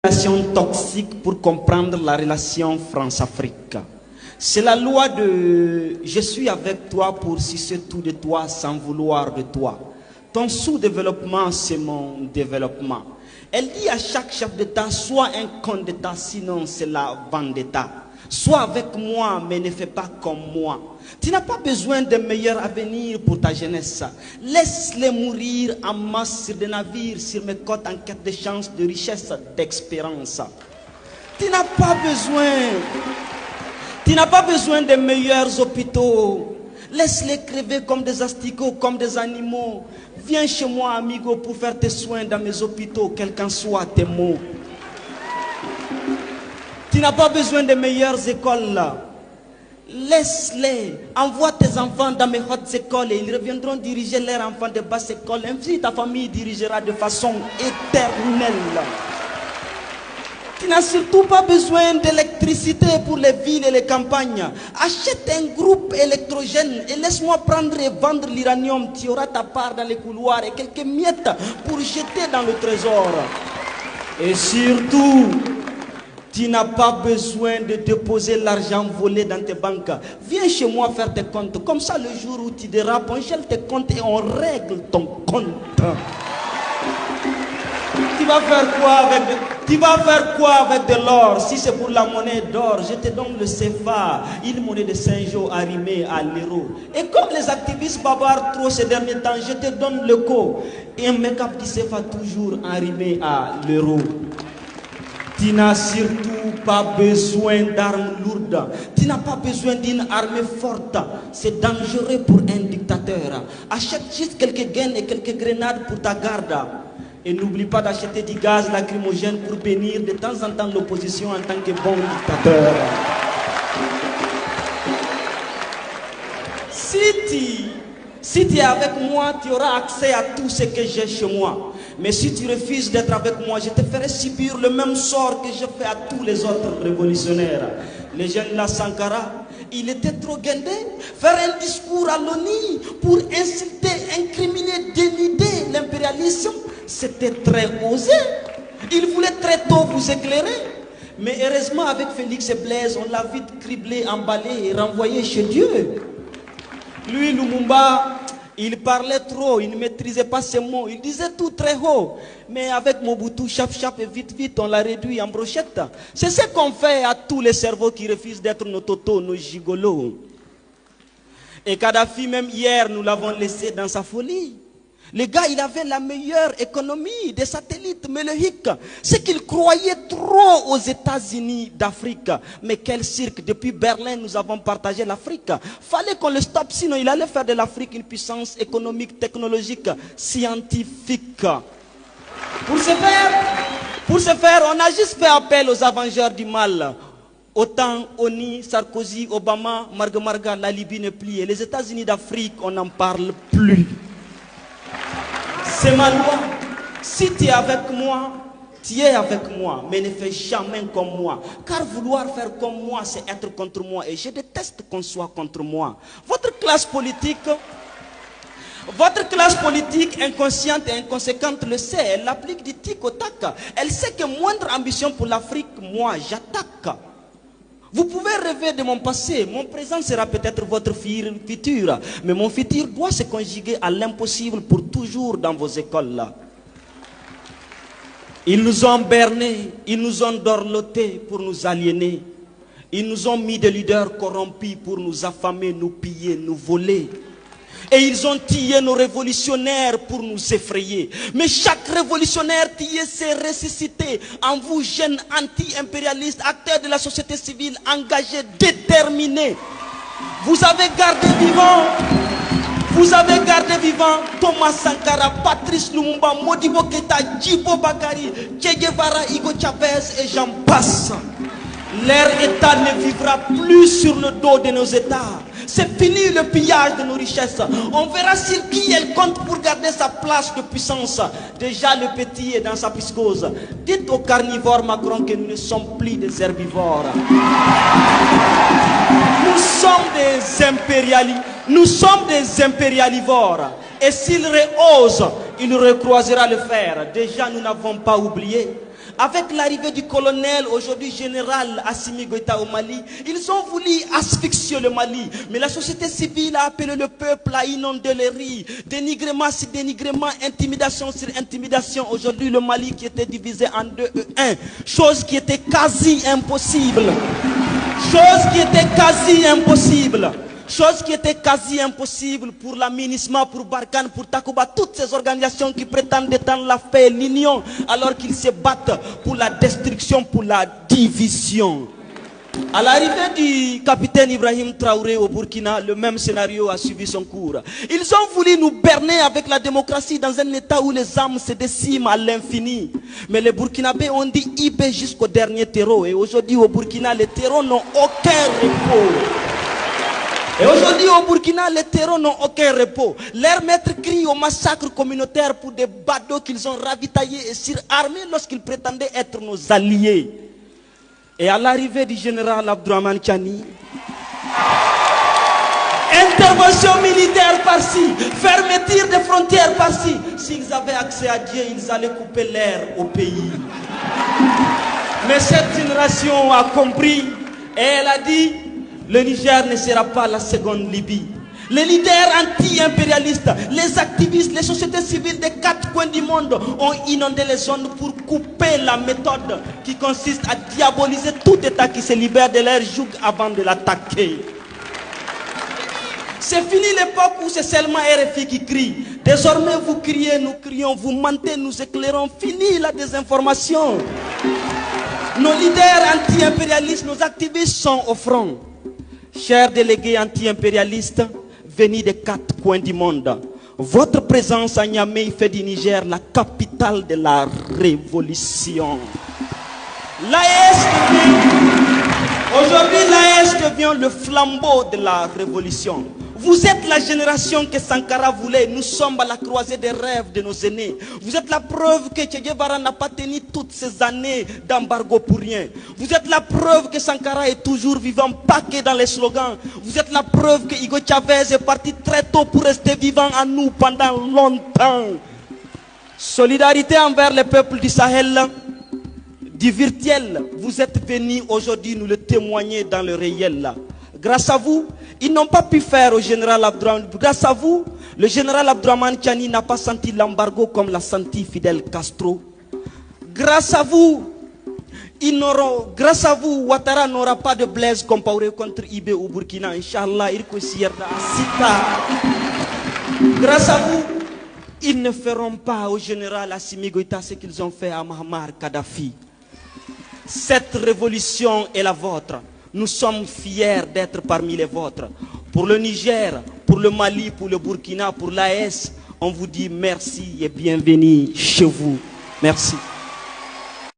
Relation toxique pour comprendre la relation France-Afrique. C'est la loi de « je suis avec toi pour sucer tout de toi sans vouloir de toi ». Ton sous-développement, c'est mon développement. Elle dit à chaque chef d'État, sois un con d'État, sinon c'est la vendetta. Sois avec moi, mais ne fais pas comme moi. Tu n'as pas besoin d'un meilleur avenir pour ta jeunesse. Laisse-les mourir en masse sur des navires, sur mes côtes en quête de chance, de richesse, d'espérance. Tu n'as pas besoin des meilleurs hôpitaux. Laisse-les crever comme des asticots, comme des animaux. Viens chez moi, amigo, pour faire tes soins dans mes hôpitaux, quels qu'en soient tes mots. Tu n'as pas besoin des meilleures écoles là. Laisse-les, envoie tes enfants dans mes hautes écoles et ils reviendront diriger leurs enfants de basse école. Ainsi ta famille dirigera de façon éternelle. Tu n'as surtout pas besoin d'électricité pour les villes et les campagnes. Achète un groupe électrogène et laisse-moi prendre et vendre l'uranium. Tu auras ta part dans les couloirs et quelques miettes pour jeter dans le trésor. Et surtout, tu n'as pas besoin de déposer l'argent volé dans tes banques. Viens chez moi faire tes comptes. Comme ça, le jour où tu dérapes, on gèle tes comptes et on règle ton compte. Tu vas faire quoi avec de l'or? Si c'est pour la monnaie d'or, je te donne le CFA, une monnaie de Saint-Jean arrimée à l'euro. Et comme les activistes bavards trop ces derniers temps, je te donne le co. Et un make-up du CFA toujours arrimé à l'euro. Tu n'as surtout pas besoin d'armes lourdes. Tu n'as pas besoin d'une armée forte. C'est dangereux pour un dictateur. Achète juste quelques gaines et quelques grenades pour ta garde. Et n'oublie pas d'acheter du gaz lacrymogène pour bénir de temps en temps l'opposition en tant que bon dictateur. Si tu es avec moi, tu auras accès à tout ce que j'ai chez moi. Mais si tu refuses d'être avec moi, je te ferai subir le même sort que je fais à tous les autres révolutionnaires. Les jeunes là, Sankara, il était trop guindé. Faire un discours à l'ONU pour insulter, incriminer, dénider l'impérialisme, c'était très osé. Il voulait très tôt vous éclairer. Mais heureusement, avec Félix et Blaise, on l'a vite criblé, emballé et renvoyé chez Dieu. Lui, Lumumba, il parlait trop, il ne maîtrisait pas ses mots, il disait tout très haut. Mais avec Mobutu, chap et vite, on l'a réduit en brochette. C'est ce qu'on fait à tous les cerveaux qui refusent d'être nos totos, nos gigolos. Et Kadhafi, même hier, nous l'avons laissé dans sa folie. Le gars, il avait la meilleure économie des satellites, mais le hic, c'est qu'il croyait trop aux États-Unis d'Afrique. Mais quel cirque, depuis Berlin, nous avons partagé l'Afrique. Fallait qu'on le stoppe, sinon il allait faire de l'Afrique une puissance économique, technologique, scientifique. Pour ce faire, on a juste fait appel aux avengeurs du mal. Autant ONU, Sarkozy, Obama, Marga, la Libye ne plie. Et les États-Unis d'Afrique, on n'en parle plus. C'est ma loi. Si tu es avec moi, tu es avec moi, mais ne fais jamais comme moi. Car vouloir faire comme moi, c'est être contre moi. Et je déteste qu'on soit contre moi. Votre classe politique inconsciente et inconséquente le sait. Elle applique du tic au tac. Elle sait que moindre ambition pour l'Afrique, moi, j'attaque. Vous pouvez rêver de mon passé, mon présent sera peut-être votre futur, mais mon futur doit se conjuguer à l'impossible pour toujours dans vos écoles là. Ils nous ont bernés, ils nous ont dorlotés pour nous aliéner. Ils nous ont mis des leaders corrompus pour nous affamer, nous piller, nous voler. Et ils ont tué nos révolutionnaires pour nous effrayer. Mais chaque révolutionnaire tué s'est ressuscité. En vous, jeunes anti-impérialistes, acteurs de la société civile, engagés, déterminés. Vous avez gardé vivant Thomas Sankara, Patrice Lumumba, Modibo Keïta, Djibo Bakary, Che Guevara, Hugo Chavez et j'en passe. Leur État ne vivra plus sur le dos de nos États. C'est fini le pillage de nos richesses. On verra sur qui elle compte pour garder sa place de puissance. Déjà le petit est dans sa psychose. Dites aux carnivores Macron que nous ne sommes plus des herbivores. Nous sommes des impérialivores. Et s'il rehausse, il recroisera le fer. Déjà nous n'avons pas oublié. Avec l'arrivée du colonel, aujourd'hui général Assimi Goïta au Mali, ils ont voulu asphyxier le Mali. Mais la société civile a appelé le peuple à inonder les rues. Dénigrement sur dénigrement, intimidation sur intimidation. Aujourd'hui, le Mali qui était divisé en 2 et 1. Chose qui était quasi impossible. Chose qui était quasi impossible. Chose qui était quasi impossible pour la MINUSMA, pour Barkhane, pour Takuba, toutes ces organisations qui prétendent détendre la paix et l'union, alors qu'ils se battent pour la destruction, pour la division. À l'arrivée du capitaine Ibrahim Traoré au Burkina, le même scénario a suivi son cours. Ils ont voulu nous berner avec la démocratie dans un état où les âmes se déciment à l'infini. Mais les Burkinabés ont dit IB jusqu'au dernier terreau. Et aujourd'hui au Burkina, les terreaux n'ont aucun repos. Et aujourd'hui au Burkina, les terreaux n'ont aucun repos. Leurs maîtres crient au massacre communautaire pour des badauds qu'ils ont ravitaillés et surarmés lorsqu'ils prétendaient être nos alliés. Et à l'arrivée du général Abdourahmane Tiani, intervention militaire par-ci, fermeture des frontières par-ci. S'ils avaient accès à Dieu, ils allaient couper l'air au pays. Mais cette génération a compris et elle a dit: le Niger ne sera pas la seconde Libye. Les leaders anti-impérialistes, les activistes, les sociétés civiles des 4 coins du monde ont inondé les zones pour couper la méthode qui consiste à diaboliser tout État qui se libère de leur joug avant de l'attaquer. C'est fini l'époque où c'est seulement RFI qui crie. Désormais vous criez, nous crions, vous mentez, nous éclairons. Fini la désinformation. Nos leaders anti-impérialistes, nos activistes sont au front. Chers délégués anti-impérialistes, venus des 4 coins du monde, votre présence à Niamey fait du Niger la capitale de la révolution. Aujourd'hui, l'AES devient le flambeau de la révolution. Vous êtes la génération que Sankara voulait. Nous sommes à la croisée des rêves de nos aînés. Vous êtes la preuve que Che Guevara n'a pas tenu toutes ces années d'embargo pour rien. Vous êtes la preuve que Sankara est toujours vivant, pas que dans les slogans. Vous êtes la preuve que Hugo Chavez est parti très tôt pour rester vivant en nous pendant longtemps. Solidarité envers les peuples du Sahel, du virtuel. Vous êtes venus aujourd'hui nous le témoigner dans le réel. Grâce à vous, ils n'ont pas pu faire au général Abdourahmane. Grâce à vous, le général Abdourahmane Tiani n'a pas senti l'embargo comme l'a senti Fidel Castro. Grâce à vous, Ouattara n'aura pas de Blaise Compaoré contre IB au Burkina. Inch'Allah, grâce à vous, ils ne feront pas au général Assimi Goïta ce qu'ils ont fait à Muammar Kadhafi. Cette révolution est la vôtre. Nous sommes fiers d'être parmi les vôtres. Pour le Niger, pour le Mali, pour le Burkina, pour l'AES, on vous dit merci et bienvenue chez vous. Merci.